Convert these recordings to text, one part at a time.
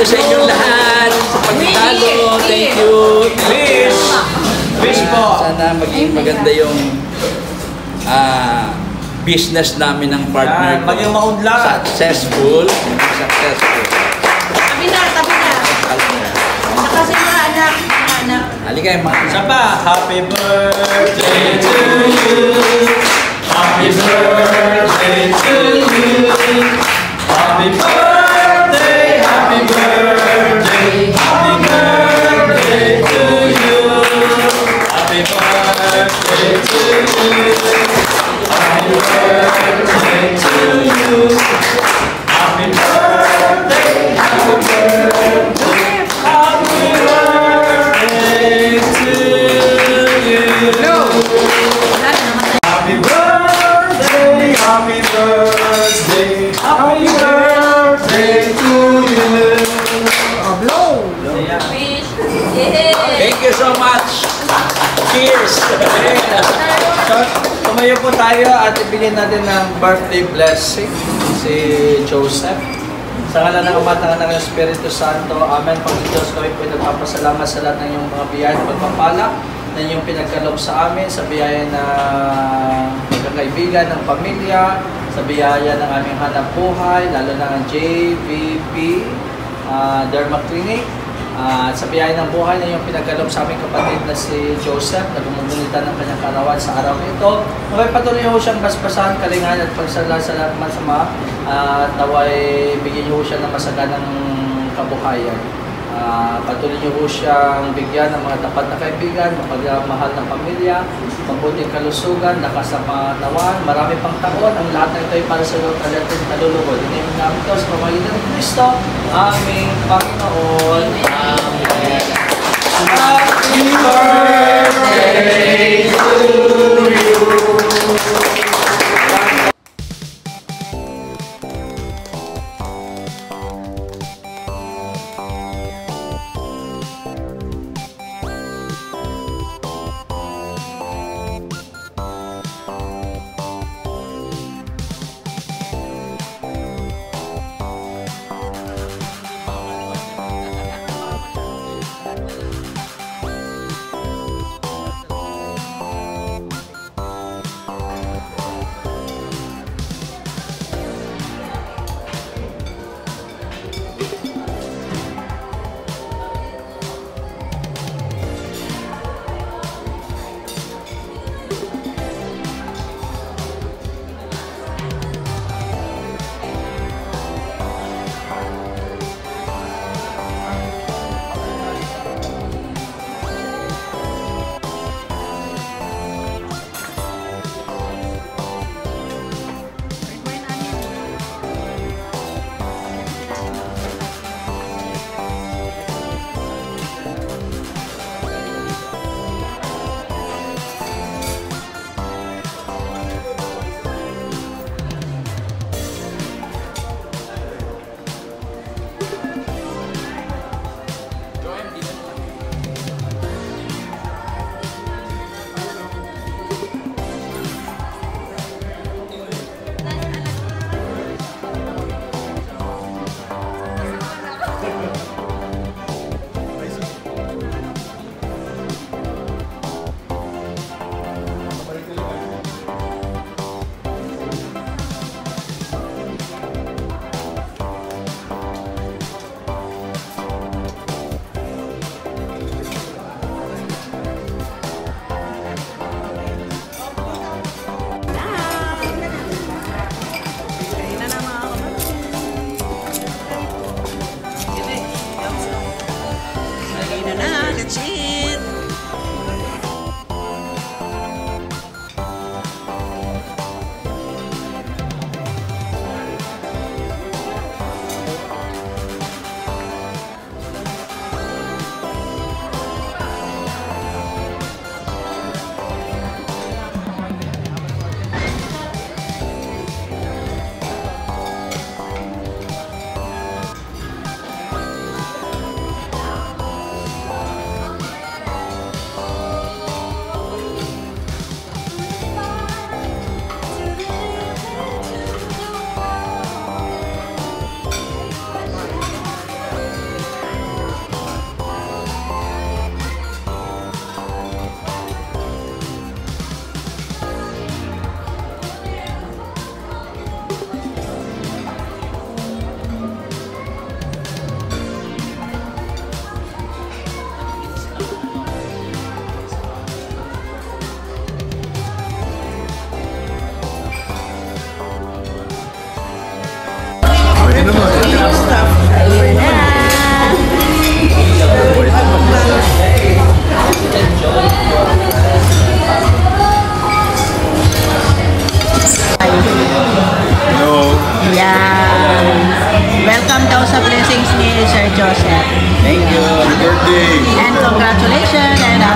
you sa inyong lahat sa pagdalo. Thank you. Wish po. Sana maging maganda yung business namin ng partner ko. Maging maunlad. Successful. Tabi na. Nakasimula anak. Halika yung mga. Isa pa. Happy birthday to you. Happy birthday to you. Happy birthday. Happy birthday. Happy birthday to you. Happy birthday to you. Happy birthday to you. Happy birthday. Happy birthday. Happy birthday to you. Happy birthday. Happy birthday. Happy birthday to you. Thank you so much. Cheers. Tumayo po tayo at ibigyan natin ng birthday blessing si Joseph. Sa ngalan ng Ama at ng Espiritu Santo, Amen. Panginoon Diyos, kami po nagpapasalamat sa lahat ng iyong mga biyaya at pagpapala na iyong pinagkaloob sa amin, sa biyaya ng kaibigan, ng pamilya, sa biyaya ng aming hanap buhay, lalo na ang JVP Derma Clinic. Sa biyaya ng buhay na yung pinagkaloob sa aming kapatid na si Joseph na gumugunita ng kanyang karawan sa araw ito. Naway patuloy ho siyang basbasan, kalingan at pagsala sa lahat masama at naway bigyan niyo ho siya ng masaganang kabuhayan. Patuloy niyo ho siyang bigyan ng mga tapat na kaibigan, mapagmahal ng pamilya, mabuting kalusugan, lakas ng pangatawan, marami pang taon. Ang lahat ng ito ay para sa iyo talagang kaluluwa. Dinayin namin ito sa pamagitan ng Kristo, aming Panginoon. Amen. Happy birthday to you.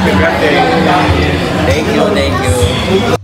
happy birthday. Thank you, thank you.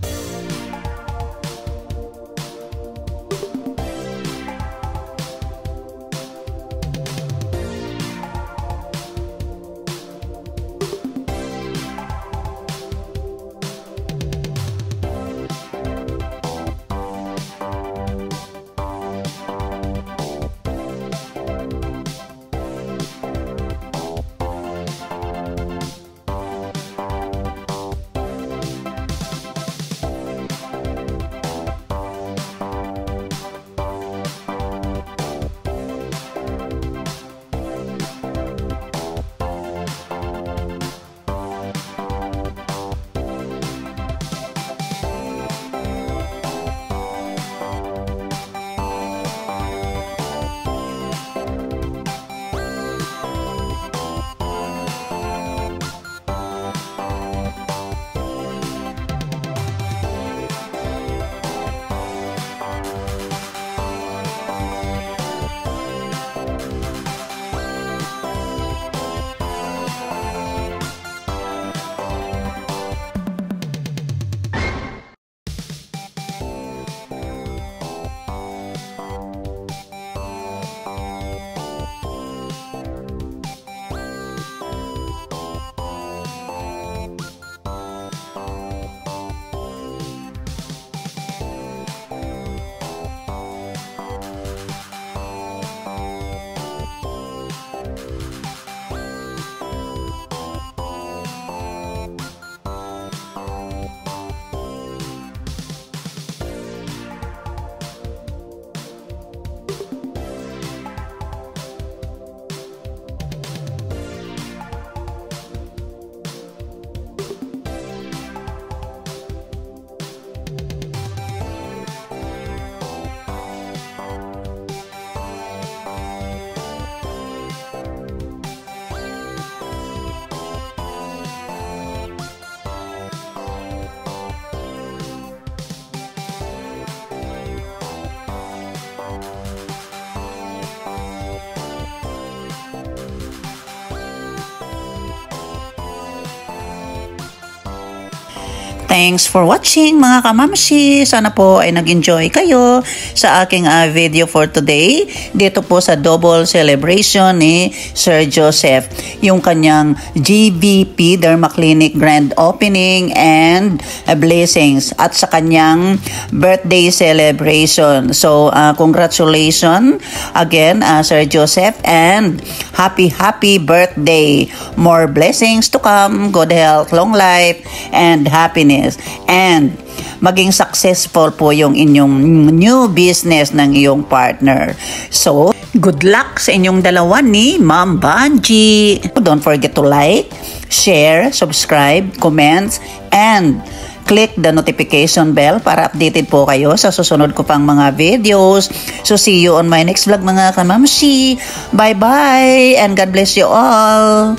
Thanks for watching mga kamamshi. Sana po ay nag-enjoy kayo sa aking video for today. Dito po sa double celebration ni Sir Joseph. Yung kanyang GVP Derma Clinic grand opening and blessings at sa kanyang birthday celebration. So congratulations again Sir Joseph and happy birthday. More blessings to come, good health, long life and happiness. And maging successful po yung inyong new business ng iyong partner. So, good luck sa inyong dalawa ni Ma'am Banji. Don't forget to like, share, subscribe, comments, and click the notification bell para updated po kayo sa susunod ko pang mga videos. So, see you on my next vlog mga kamamshi. Bye-bye and God bless you all.